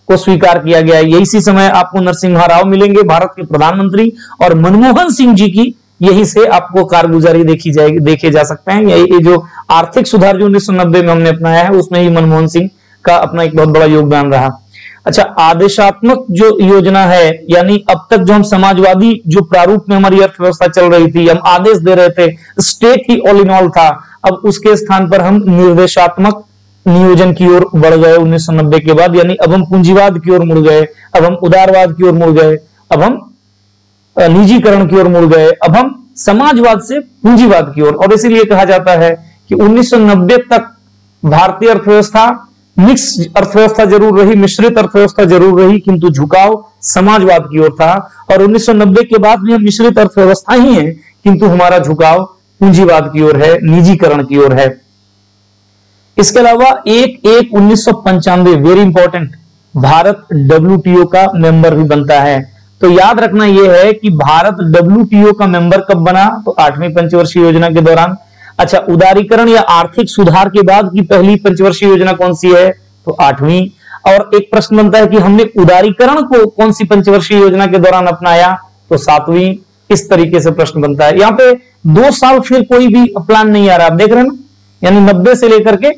Speaker 1: को स्वीकार किया गया है। इसी समय आपको नरसिम्हा राव मिलेंगे, भारत के प्रधानमंत्री, और मनमोहन सिंह जी की यही से आपको कारगुजारी देखी जाएगी, देखे जा सकते हैं। ये जो आर्थिक सुधार जो 1990 में हमने अपनाया है, उसमें ही मनमोहन सिंह का अपना एक बहुत बड़ा योगदान रहा। अच्छा, आदेशात्मक जो योजना है, यानी अब तक जो हम समाजवादी जो प्रारूप में हमारी अर्थव्यवस्था चल रही थी, हम आदेश दे रहे थे, state he all in all था, अब उसके स्थान पर हम निर्देशात्मक नियोजन की ओर बढ़ गए 1990 के बाद। यानी अब हम पूंजीवाद की ओर मुड़ गए, अब हम उदारवाद की ओर मुड़ गए, अब हम निजीकरण की ओर मुड़ गए, अब हम समाजवाद से पूंजीवाद की ओर। और इसीलिए कहा जाता है कि 1990 तक भारतीय अर्थव्यवस्था मिक्स अर्थव्यवस्था जरूर रही, मिश्रित अर्थव्यवस्था जरूर रही, किंतु झुकाव समाजवाद की ओर था। और 1990 के बाद भी हम मिश्रित अर्थव्यवस्था ही है, किंतु हमारा झुकाव पूंजीवाद की ओर है, निजीकरण की ओर है। इसके अलावा 1/1/1995 वेरी इंपॉर्टेंट, भारत WTO का मेंबर भी बनता है। तो याद रखना यह है कि भारत WTO का मेंबर कब बना, तो 8वीं पंचवर्षीय योजना के दौरान। अच्छा, उदारीकरण या आर्थिक सुधार के बाद की पहली पंचवर्षीय योजना कौन सी है, तो 8वीं। और एक प्रश्न बनता है कि हमने उदारीकरण को कौन सी पंचवर्षीय योजना के दौरान अपनाया, तो 7वीं। इस तरीके से प्रश्न बनता है। यहाँ पे 2 साल फिर कोई भी प्लान नहीं आ रहा, आप देख रहे हैं ना, यानी 90 से लेकर के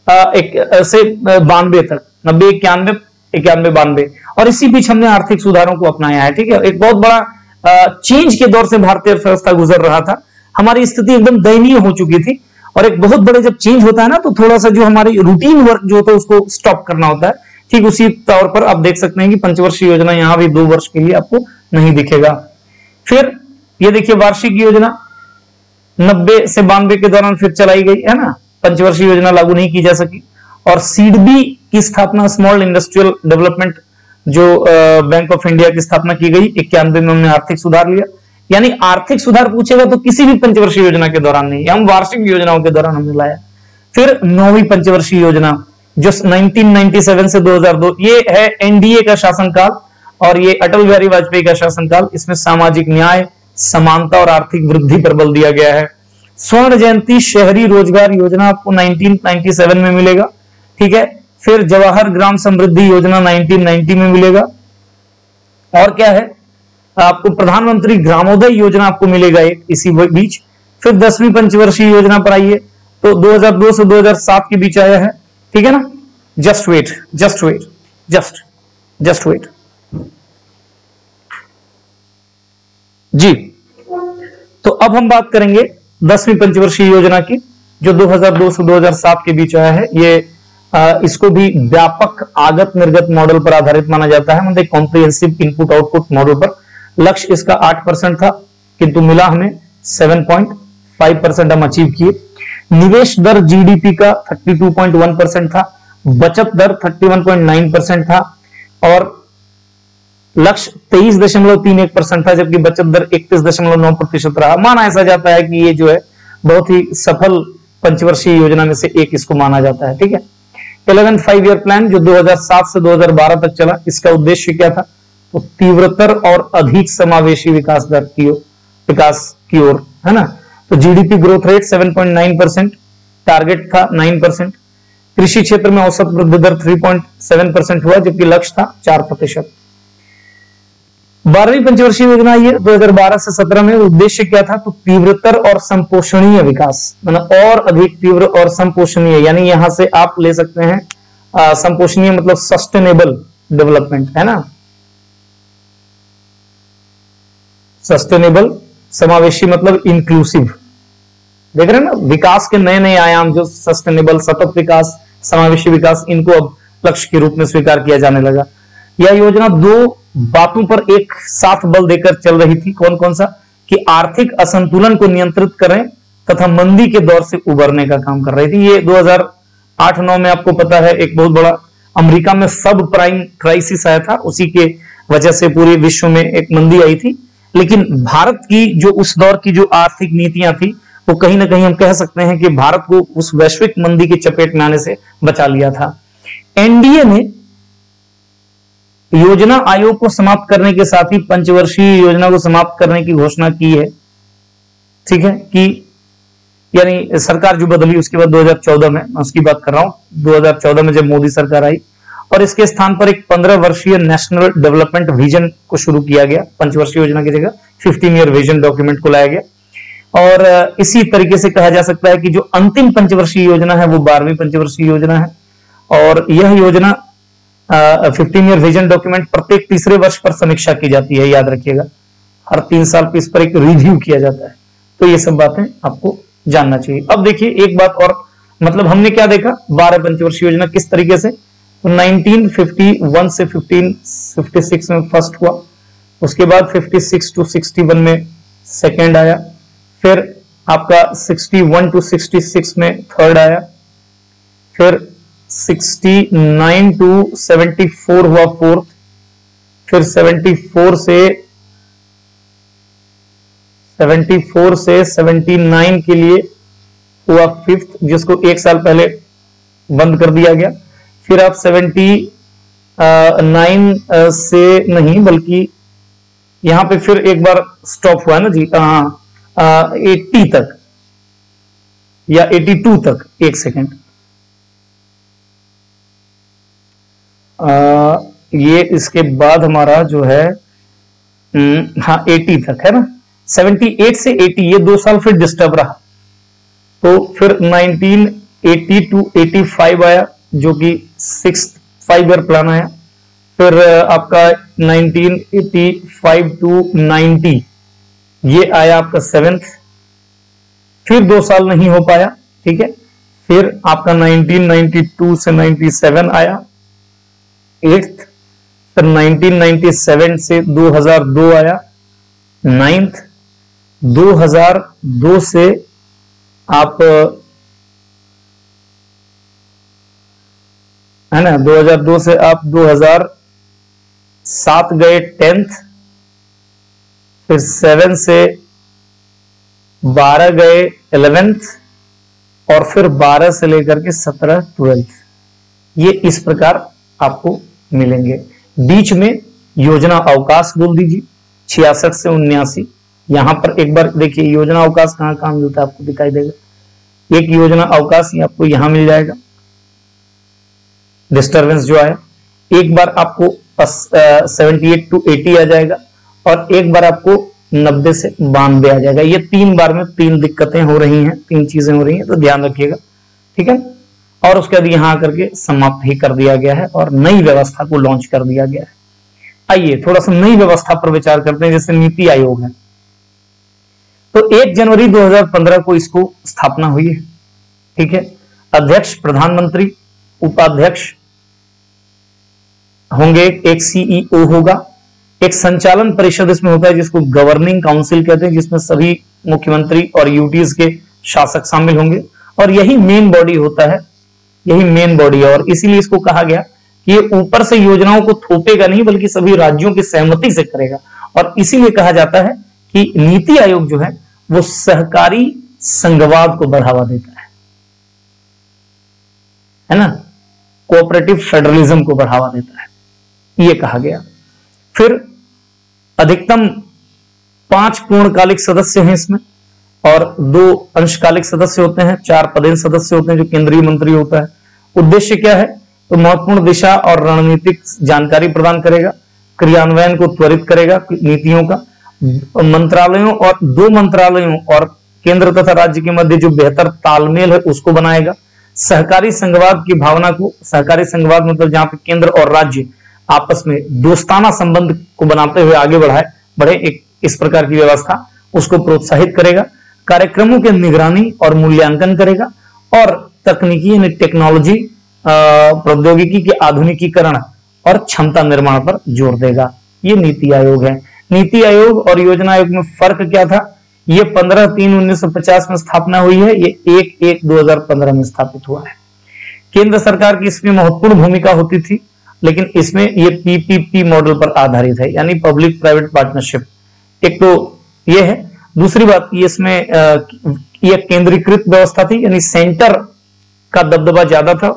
Speaker 1: 92 तक, 90, 91, 92, और इसी बीच हमने आर्थिक सुधारों को अपनाया है। ठीक है, एक बहुत बड़ा चेंज के दौर से भारतीय अर्थव्यवस्था गुजर रहा था। हमारी स्थिति एकदम दयनीय हो चुकी थी, और एक बहुत बड़े जब चेंज होता है ना, तो थोड़ा सा जो हमारी रूटीन वर्क जो होता है उसको स्टॉप करना होता है। ठीक उसी तौर पर आप देख सकते हैं कि पंचवर्षीय योजना यहां भी 2 वर्ष के लिए आपको नहीं दिखेगा। फिर ये देखिए वार्षिक योजना 90 से 92 के दौरान फिर चलाई गई है ना, पंचवर्षीय योजना लागू नहीं की जा सकी। और सीडबी की स्थापना, स्मॉल इंडस्ट्रियल डेवलपमेंट, जो बैंक ऑफ इंडिया की स्थापना की गई 91 में, हमने आर्थिक सुधार लिया। यानी आर्थिक सुधार पूछेगा तो किसी भी पंचवर्षीय योजना के दौरान नहीं, हम वार्षिक योजनाओं के दौरान हमने लाया। फिर 9वीं पंचवर्षीय योजना जो 1997 से 2002, ये है एनडीए का शासनकाल, और ये अटल बिहारी वाजपेयी का शासनकाल। इसमें सामाजिक न्याय, समानता और आर्थिक वृद्धि पर बल दिया गया है। स्वर्ण जयंती शहरी रोजगार योजना आपको 1997 में मिलेगा। ठीक है, फिर जवाहर ग्राम समृद्धि योजना 1990 में मिलेगा। और क्या है, आपको प्रधानमंत्री ग्रामोदय योजना आपको मिलेगा एक इसी बीच। फिर 10वीं पंचवर्षीय योजना पर आइए, तो 2002 से 2007 के बीच आया है। ठीक है ना, जस्ट वेट, जस्ट वेट जी। तो अब हम बात करेंगे 10वीं पंचवर्षीय योजना की, जो 2002 से 2007 के बीच आया है। ये इसको भी व्यापक आगत निर्गत मॉडल पर आधारित माना जाता है, मतलब कॉम्प्रिहेंसिव इनपुट आउटपुट मॉडल पर। लक्ष्य इसका 8% था, किंतु मिला हमें 7.5% हम अचीव किए। निवेश दर जीडीपी का 32.1% था, बचत दर 31.9% था, और लक्ष्य 23.31% था, जबकि बचत दर 31.9% रहा। माना ऐसा जाता है कि ये जो है बहुत ही सफल पंचवर्षीय योजना में से एक इसको माना जाता है। ठीक है, 11 5-ईयर प्लान जो 2007 से 2012 तक चला, इसका उद्देश्य क्या था, तो तीव्रतर और अधिक समावेशी विकास दर की ओर, है ना। तो जीडीपी ग्रोथ रेट 7.9%, टारगेट था 9%। कृषि क्षेत्र में औसत वृद्धि दर 3.7% हुआ, जबकि लक्ष्य था 4%। 12वीं पंचवर्षीय योजना ये 2012 से 17 में उद्देश्य क्या था, तो तीव्रतर और संपोषणीय विकास, मतलब और अधिक तीव्र और संपोषणीय, यानी यहां से आप ले सकते हैं संपोषणीय मतलब सस्टेनेबल डेवलपमेंट, है ना। सस्टेनेबल, समावेशी मतलब इंक्लूसिव, देख रहे हैं ना, विकास के नए नए आयाम, जो सस्टेनेबल, सतत विकास, समावेशी विकास, इनको अब लक्ष्य के रूप में स्वीकार किया जाने लगा। यह योजना 2 बातों पर एक साथ बल देकर चल रही थी। कौन कौन सा, कि आर्थिक असंतुलन को नियंत्रित करें तथा मंदी के दौर से उबरने का काम कर रही थी। ये 8-9 में आपको पता है एक बहुत बड़ा अमेरिका में सब प्राइम क्राइसिस आया था, उसी के वजह से पूरे विश्व में एक मंदी आई थी। लेकिन भारत की जो उस दौर की जो आर्थिक नीतियां थी वो कहीं ना कहीं हम कह सकते हैं कि भारत को उस वैश्विक मंदी की चपेट में आने से बचा लिया था। एनडीए ने योजना आयोग को समाप्त करने के साथ ही पंचवर्षीय योजना को समाप्त करने की घोषणा की है। ठीक है, कि यानी सरकार जो बदली उसके बाद 2014 में, मैं उसकी बात कर रहा हूं, 2014 में जब मोदी सरकार आई और इसके स्थान पर एक 15 वर्षीय नेशनल डेवलपमेंट विजन को शुरू किया गया। पंचवर्षीय योजना की जगह 15 ईयर विजन डॉक्यूमेंट को लाया गया। और इसी तरीके से कहा जा सकता है कि जो अंतिम पंचवर्षीय योजना है वो 12वीं पंचवर्षीय योजना है। और यह योजना 15 ईयर विजन डॉक्यूमेंट प्रत्येक तीसरे वर्ष पर समीक्षा की जाती है, याद रखिएगा, हर 3 साल पर इस पर एक रिव्यू किया जाता है। तो ये सब बातें आपको जानना चाहिए। अब देखिए एक बात और, मतलब हमने क्या देखा, 12 पंचवर्षीय योजना किस तरीके से, तो 1951 से 1556 में फर्स्ट हुआ, उसके बाद 56 टू 61 में सेकंड आया, फिर आपका 61 टू 66 में थर्ड आया, फिर 69 टू 74 हुआ फोर्थ, फिर 74 से 79 के लिए हुआ फिफ्थ, जिसको एक साल पहले बंद कर दिया गया। फिर आप 79 से नहीं बल्कि यहां पे फिर एक बार स्टॉप हुआ है ना जी, 80 तक या 82 तक, एक सेकेंड, ये इसके बाद हमारा जो है हाँ 80 तक है ना, 78 से 80 ये 2 साल फिर डिस्टर्ब रहा। तो फिर 1980 टू 85 आया जो कि 6th 5 ईयर प्लान आया। फिर आपका 1985 टू 90 ये आया आपका 7th, फिर 2 साल नहीं हो पाया, ठीक है। फिर आपका 1992 से 97 आया 8th, फिर 1997 से 2002 आया 9th, 2002 से आप है ना, 2002 से आप 2007 गए 10th, फिर 7 से 12 गए 11th, और फिर 12 से लेकर के 17 12th, ये इस प्रकार आपको मिलेंगे। बीच में योजना अवकाश बोल दीजिए 66 से 79। यहां पर एक बार देखिए योजना अवकाश कहां कहां मिलता है आपको दिखाई देगा। एक योजना अवकाश आपको यहां मिल जाएगा, डिस्टर्बेंस जो आया, एक बार आपको 78 टू 80 आ जाएगा, और एक बार आपको 90 से 92 आ जाएगा। ये 3 बार में 3 दिक्कतें हो रही हैं, 3 चीजें हो रही हैं, तो ध्यान रखिएगा, ठीक है। और उसके बाद यहां आकर के समाप्त ही कर दिया गया है और नई व्यवस्था को लॉन्च कर दिया गया है। आइए थोड़ा सा नई व्यवस्था पर विचार करते हैं, जैसे नीति आयोग है। तो 1 जनवरी 2015 को इसको स्थापना हुई है, ठीक है। अध्यक्ष प्रधानमंत्री, उपाध्यक्ष होंगे, एक सीईओ होगा, एक संचालन परिषद इसमें होता है जिसको गवर्निंग काउंसिल कहते हैं, जिसमें सभी मुख्यमंत्री और यूटीज के शासक शामिल होंगे, और यही मेन बॉडी होता है, यही मेन बॉडी है। और इसीलिए इसको कहा गया कि ये ऊपर से योजनाओं को थोपेगा नहीं बल्कि सभी राज्यों की सहमति से करेगा। और इसीलिए कहा जाता है कि नीति आयोग जो है वो सहकारी संघवाद को बढ़ावा देता है ना, कोऑपरेटिव फेडरलिज्म को बढ़ावा देता है, ये कहा गया। फिर अधिकतम 5 पूर्णकालिक सदस्य हैं इसमें, और 2 अंशकालिक सदस्य होते हैं, 4 पदेन सदस्य होते हैं जो केंद्रीय मंत्री होता है। उद्देश्य क्या है, तो महत्वपूर्ण दिशा और रणनीतिक जानकारी प्रदान करेगा, क्रियान्वयन को त्वरित करेगा नीतियों का, मंत्रालयों और 2 मंत्रालयों और केंद्र तथा राज्य के मध्य जो बेहतर तालमेल है उसको बनाएगा, सहकारी संघवाद की भावना को, सहकारी संघवाद मतलब जहां पे केंद्र और राज्य आपस में दोस्ताना संबंध को बनाते हुए आगे बढ़े एक इस प्रकार की व्यवस्था, उसको प्रोत्साहित करेगा, कार्यक्रमों के निगरानी और मूल्यांकन करेगा, और तकनीकी यानी टेक्नोलॉजी प्रौद्योगिकी के आधुनिकीकरण और क्षमता निर्माण पर जोर देगा। ये नीति आयोग है। नीति आयोग और योजना आयोग में फर्क क्या था, ये 15/3/1950 में स्थापना हुई है, ये 1/1/2015 में स्थापित हुआ है। केंद्र सरकार की इसमें महत्वपूर्ण भूमिका होती थी, लेकिन इसमें ये पीपीपी मॉडल पर आधारित है, यानी पब्लिक प्राइवेट पार्टनरशिप। एक तो ये है। दूसरी बात, ये इसमें ये केंद्रीकृत व्यवस्था थी, यानी सेंटर का दबदबा ज्यादा था,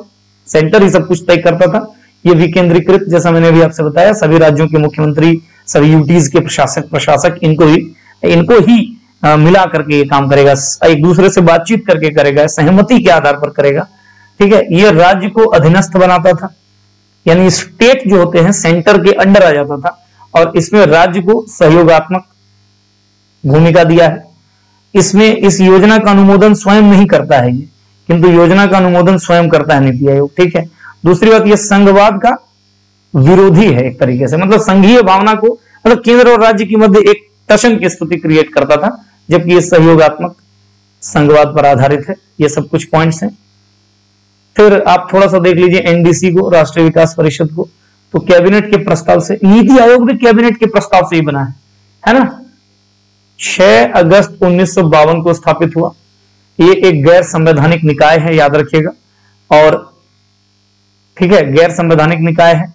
Speaker 1: सेंटर ही सब कुछ तय करता था। ये विकेंद्रीकृत, जैसा मैंने अभी आपसे बताया, सभी राज्यों के मुख्यमंत्री, सभी यूटीज के प्रशासक इनको ही मिला करके ये काम करेगा, एक दूसरे से बातचीत करके करेगा, सहमति के आधार पर करेगा। ठीक है, ये राज्य को अधीनस्थ बनाता था, यानी स्टेट जो होते हैं सेंटर के अंडर आ जाता था, और इसमें राज्य को सहयोगात्मक भूमिका दिया है। इसमें इस योजना का अनुमोदन स्वयं नहीं करता है ये, किंतु योजना का अनुमोदन स्वयं करता है नीति आयोग। ठीक है। दूसरी बात, ये संघवाद का विरोधी है एक तरीके से, मतलब संघीय भावना को, मतलब केंद्र और राज्य के मध्य एक टशन की स्थिति क्रिएट करता था, जबकि ये सहयोगात्मक संघवाद पर आधारित है। ये सब कुछ पॉइंट्स हैं। फिर आप थोड़ा सा देख लीजिए एनडीसी को, राष्ट्रीय विकास परिषद को, तो कैबिनेट के प्रस्ताव से, नीति आयोग भी कैबिनेट के प्रस्ताव से ही बना है ना। 6 अगस्त 1952 को स्थापित हुआ। ये एक गैर संवैधानिक निकाय है, याद रखिएगा। और ठीक है, गैर संवैधानिक निकाय है।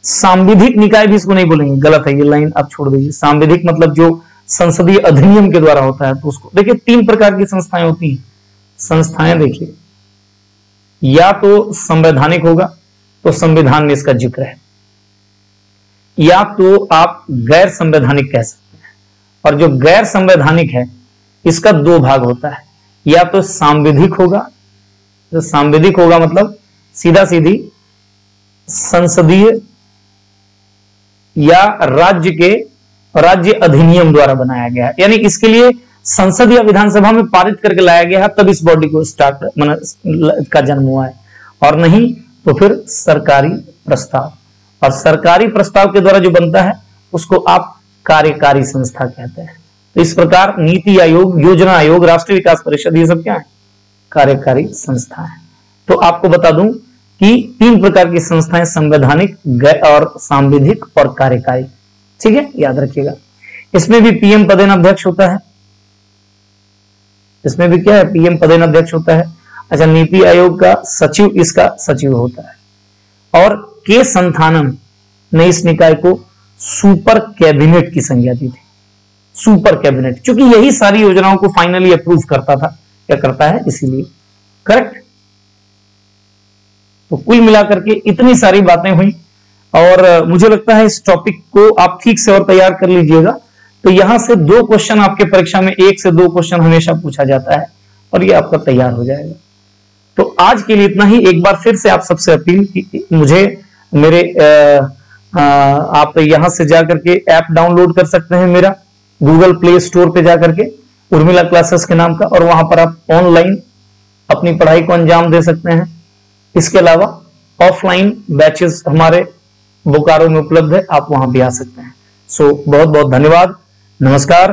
Speaker 1: सांविधिक निकाय भी इसको नहीं बोलेंगे, गलत है, ये लाइन आप छोड़ दीजिए। सांविधिक मतलब जो संसदीय अधिनियम के द्वारा होता है, तो उसको देखिए 3 प्रकार की संस्थाएं होती हैं। संस्थाएं देखिए, या तो संवैधानिक होगा, तो संविधान में इसका जिक्र है, या तो आप गैर संवैधानिक कह सकते हैं। और जो गैर संवैधानिक है, इसका 2 भाग होता है, या तो सांविधिक होगा, जो सांविधिक होगा मतलब सीधा सीधी संसदीय या राज्य अधिनियम द्वारा बनाया गया है, यानी इसके लिए संसद या विधानसभा में पारित करके लाया गया है, तब इस बॉडी को का जन्म हुआ है। और नहीं तो फिर सरकारी प्रस्ताव, और सरकारी प्रस्ताव के द्वारा जो बनता है उसको आप कार्यकारी संस्था कहते हैं। तो इस प्रकार नीति आयोग, योजना आयोग, राष्ट्रीय विकास परिषद, ये सब क्या है? कार्यकारी संस्था है। तो आपको बता दूं कि 3 प्रकार की संस्थाएं, संवैधानिक, और सांविधिक और कार्यकारी। ठीक है, याद रखिएगा। इसमें भी पीएम पदेनाध्यक्ष होता है, इसमें भी क्या है? पीएम पदेनाध्यक्ष होता है। अच्छा, नीति आयोग का सचिव इसका सचिव होता है। और के संथानम ने इस निकाय को सुपर कैबिनेट की संज्ञा दी थी। सुपर कैबिनेट, क्योंकि यही सारी योजनाओं को फाइनली अप्रूव करता था, क्या करता है, इसीलिए। करेक्ट। तो कुल मिलाकर के इतनी सारी बातें हुई, और मुझे लगता है इस टॉपिक को आप ठीक से और तैयार कर लीजिएगा। तो यहां से 2 क्वेश्चन आपके परीक्षा में, 1 से 2 क्वेश्चन हमेशा पूछा जाता है, और ये आपका तैयार हो जाएगा। तो आज के लिए इतना ही। एक बार फिर से आप सबसे अपील की, मुझे मेरे आप यहां से जाकर के ऐप डाउनलोड कर सकते हैं, मेरा गूगल प्ले स्टोर पे जाकर के, उर्मिला क्लासेस के नाम का, और वहां पर आप ऑनलाइन अपनी पढ़ाई को अंजाम दे सकते हैं। इसके अलावा ऑफलाइन बैचेस हमारे बोकारो में उपलब्ध है, आप वहां भी आ सकते हैं। सो बहुत बहुत धन्यवाद, नमस्कार।